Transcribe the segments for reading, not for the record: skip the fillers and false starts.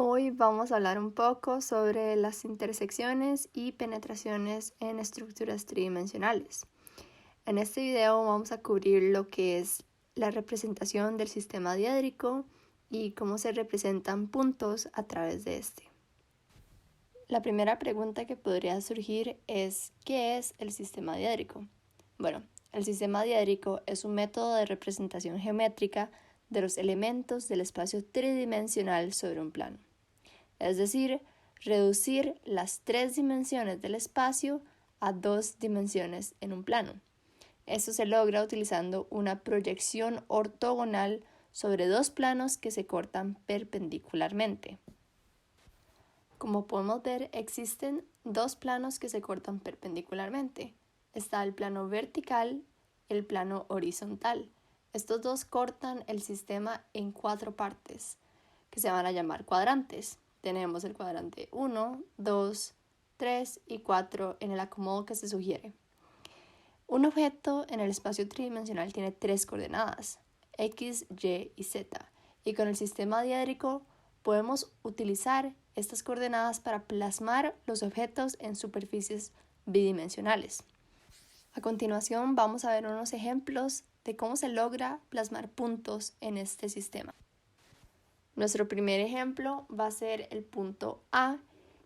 Hoy vamos a hablar un poco sobre las intersecciones y penetraciones en estructuras tridimensionales. En este video vamos a cubrir lo que es la representación del sistema diédrico y cómo se representan puntos a través de este. La primera pregunta que podría surgir es ¿qué es el sistema diédrico? Bueno, el sistema diédrico es un método de representación geométrica de los elementos del espacio tridimensional sobre un plano. Es decir, reducir las 3 dimensiones del espacio a 2 dimensiones en un plano. Esto se logra utilizando una proyección ortogonal sobre 2 planos que se cortan perpendicularmente. Como podemos ver, existen 2 planos que se cortan perpendicularmente. Está el plano vertical y el plano horizontal. Estos dos cortan el sistema en 4 partes, que se van a llamar cuadrantes. Tenemos el cuadrante 1, 2, 3 y 4 en el acomodo que se sugiere. Un objeto en el espacio tridimensional tiene 3 coordenadas, X, Y y Z, y con el sistema diédrico podemos utilizar estas coordenadas para plasmar los objetos en superficies bidimensionales. A continuación vamos a ver unos ejemplos de cómo se logra plasmar puntos en este sistema. Nuestro primer ejemplo va a ser el punto A,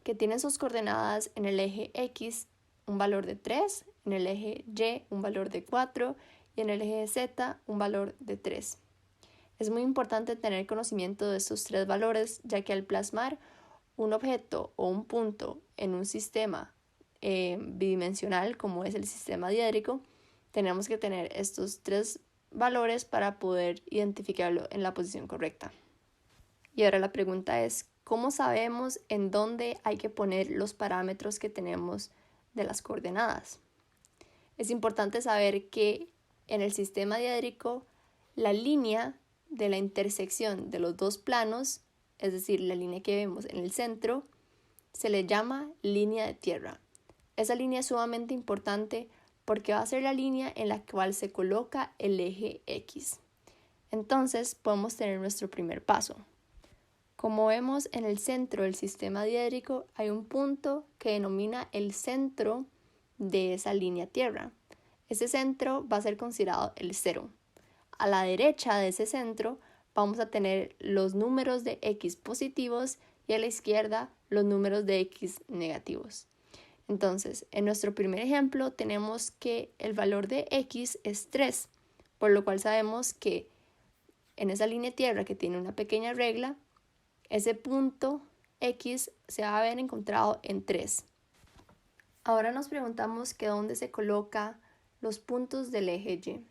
que tiene sus coordenadas en el eje X un valor de 3, en el eje Y un valor de 4 y en el eje Z un valor de 3. Es muy importante tener conocimiento de estos 3 valores, ya que al plasmar un objeto o un punto en un sistema bidimensional como es el sistema diédrico, tenemos que tener estos 3 valores para poder identificarlo en la posición correcta. Y ahora la pregunta es, ¿cómo sabemos en dónde hay que poner los parámetros que tenemos de las coordenadas? Es importante saber que en el sistema diédrico la línea de la intersección de los 2 planos, es decir, la línea que vemos en el centro, se le llama línea de tierra. Esa línea es sumamente importante porque va a ser la línea en la cual se coloca el eje X. Entonces podemos tener nuestro primer paso. Como vemos en el centro del sistema diédrico hay un punto que denomina el centro de esa línea tierra. Ese centro va a ser considerado el 0. A la derecha de ese centro vamos a tener los números de X positivos y a la izquierda los números de X negativos. Entonces, en nuestro primer ejemplo tenemos que el valor de X es 3, por lo cual sabemos que en esa línea tierra que tiene una pequeña regla, ese punto X se va a haber encontrado en 3. Ahora nos preguntamos que dónde se colocan los puntos del eje Y.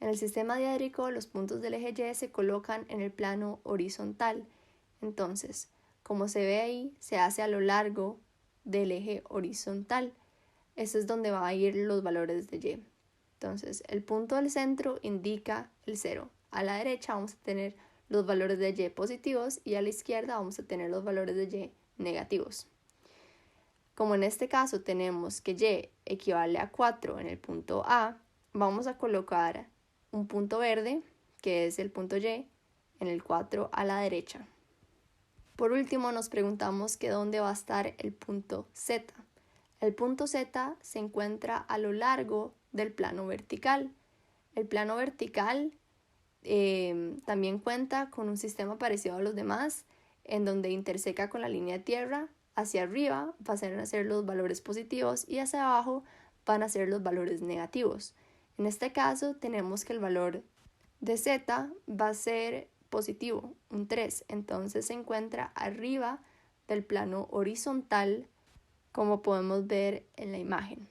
En el sistema diédrico, los puntos del eje Y se colocan en el plano horizontal. Entonces, como se ve ahí, se hace a lo largo del eje horizontal. Ese es donde van a ir los valores de Y. Entonces, el punto del centro indica el 0. A la derecha vamos a tener los valores de Y positivos y a la izquierda vamos a tener los valores de Y negativos. Como en este caso tenemos que Y equivale a 4 en el punto A, vamos a colocar un punto verde, que es el punto Y, en el 4 a la derecha. Por último nos preguntamos que dónde va a estar el punto Z. El punto Z se encuentra a lo largo del plano vertical. El plano vertical también cuenta con un sistema parecido a los demás, en donde interseca con la línea de tierra. Hacia arriba van a ser los valores positivos y hacia abajo van a ser los valores negativos. En este caso tenemos que el valor de Z va a ser positivo, un 3, entonces se encuentra arriba del plano horizontal, como podemos ver en la imagen.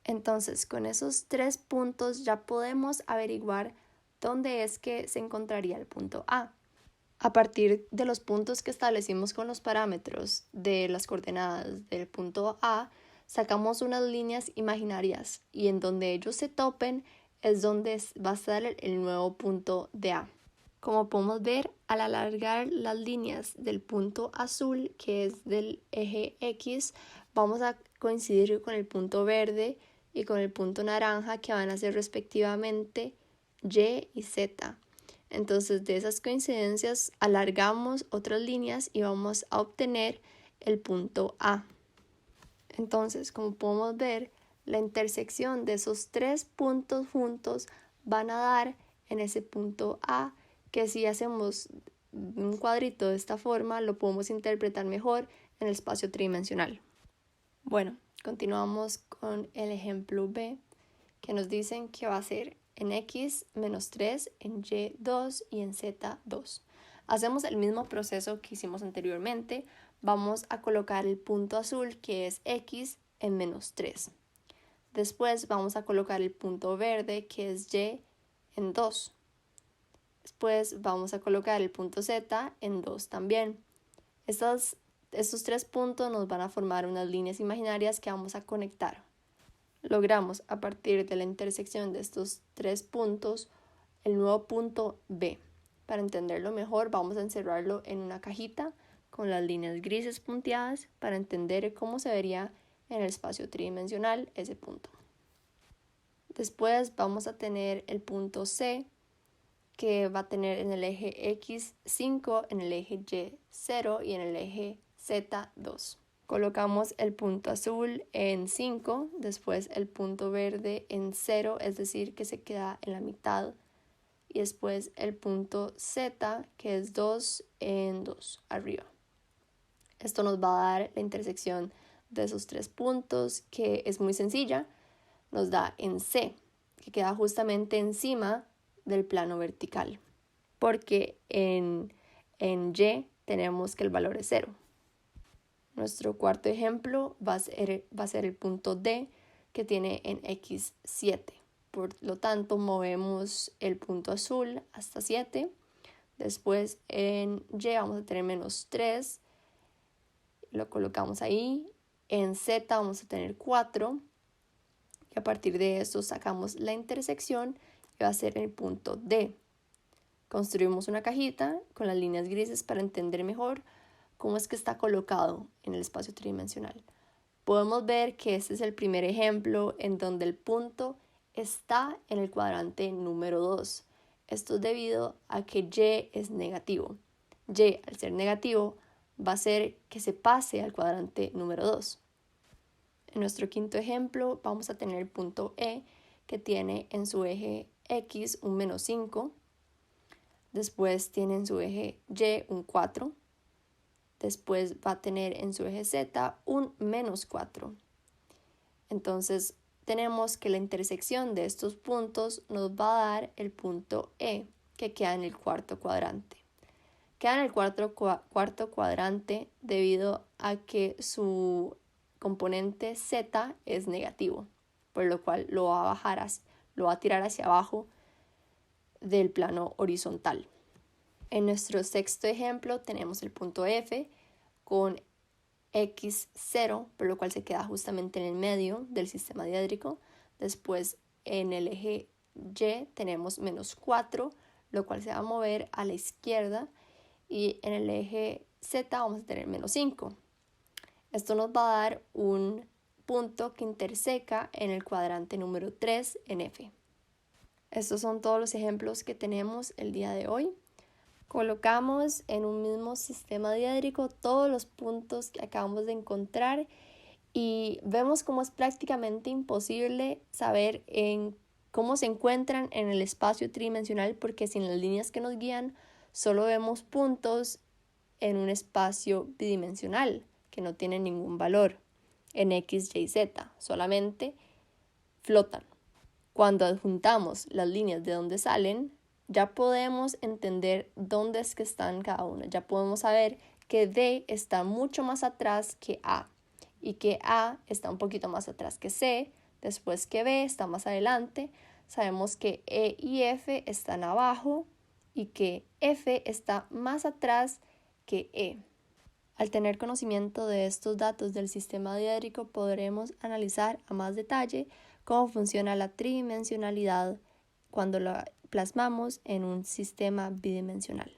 Entonces, con esos 3 puntos ya podemos averiguar dónde es que se encontraría el punto A. A partir de los puntos que establecimos con los parámetros de las coordenadas del punto A, sacamos unas líneas imaginarias y en donde ellos se topen es donde va a estar el nuevo punto de A. Como podemos ver, al alargar las líneas del punto azul, que es del eje X, vamos a coincidir con el punto verde y con el punto naranja, que van a ser respectivamente Y y Z. Entonces de esas coincidencias alargamos otras líneas y vamos a obtener el punto A. Entonces, como podemos ver, la intersección de esos tres puntos juntos van a dar en ese punto A, que si hacemos un cuadrito de esta forma lo podemos interpretar mejor en el espacio tridimensional. Bueno, continuamos con el ejemplo B, que nos dicen que va a ser en X menos 3, en Y 2 y en Z 2. Hacemos el mismo proceso que hicimos anteriormente. Vamos a colocar el punto azul, que es X, en menos 3. Después vamos a colocar el punto verde, que es Y, en 2. Después vamos a colocar el punto Z en 2 también. Estos tres puntos nos van a formar unas líneas imaginarias que vamos a conectar. Logramos a partir de la intersección de estos tres puntos el nuevo punto B. Para entenderlo mejor vamos a encerrarlo en una cajita con las líneas grises punteadas para entender cómo se vería en el espacio tridimensional ese punto. Después vamos a tener el punto C, que va a tener en el eje X 5, en el eje Y 0 y en el eje Z 2. Colocamos el punto azul en 5, después el punto verde en 0, es decir, que se queda en la mitad, y después el punto Z, que es 2 en 2, arriba. Esto nos va a dar la intersección de esos tres puntos, que es muy sencilla. Nos da en C, que queda justamente encima del plano vertical, porque en Y tenemos que el valor es 0. Nuestro cuarto ejemplo va a ser el punto D, que tiene en X 7. Por lo tanto, movemos el punto azul hasta 7. Después en Y vamos a tener menos 3. Lo colocamos ahí. En Z vamos a tener 4. Y a partir de eso sacamos la intersección que va a ser el punto D. Construimos una cajita con las líneas grises para entender mejor cómo es que está colocado en el espacio tridimensional. Podemos ver que este es el primer ejemplo en donde el punto está en el cuadrante número 2. Esto es debido a que Y es negativo. Y, al ser negativo, va a hacer que se pase al cuadrante número 2. En nuestro quinto ejemplo vamos a tener el punto E, que tiene en su eje X un menos 5. Después tiene en su eje Y un 4. Después va a tener en su eje Z un menos 4. Entonces tenemos que la intersección de estos puntos nos va a dar el punto E, que queda en el cuarto cuadrante. Queda en el cuarto cuadrante debido a que su componente Z es negativo, por lo cual lo va a tirar hacia abajo del plano horizontal. En nuestro sexto ejemplo tenemos el punto F con X0, por lo cual se queda justamente en el medio del sistema diédrico. Después en el eje Y tenemos menos 4, lo cual se va a mover a la izquierda, y en el eje Z vamos a tener menos 5. Esto nos va a dar un punto que interseca en el cuadrante número 3 en F. Estos son todos los ejemplos que tenemos el día de hoy. Colocamos en un mismo sistema diédrico todos los puntos que acabamos de encontrar y vemos cómo es prácticamente imposible saber cómo se encuentran en el espacio tridimensional, porque sin las líneas que nos guían solo vemos puntos en un espacio bidimensional que no tiene ningún valor en X, Y, Z, solamente flotan. Cuando adjuntamos las líneas de donde salen, ya podemos entender dónde es que están cada una. Ya podemos saber que D está mucho más atrás que A y que A está un poquito más atrás que C, después que B está más adelante. Sabemos que E y F están abajo y que F está más atrás que E. Al tener conocimiento de estos datos del sistema diédrico, podremos analizar a más detalle cómo funciona la tridimensionalidad cuando la plasmamos en un sistema bidimensional.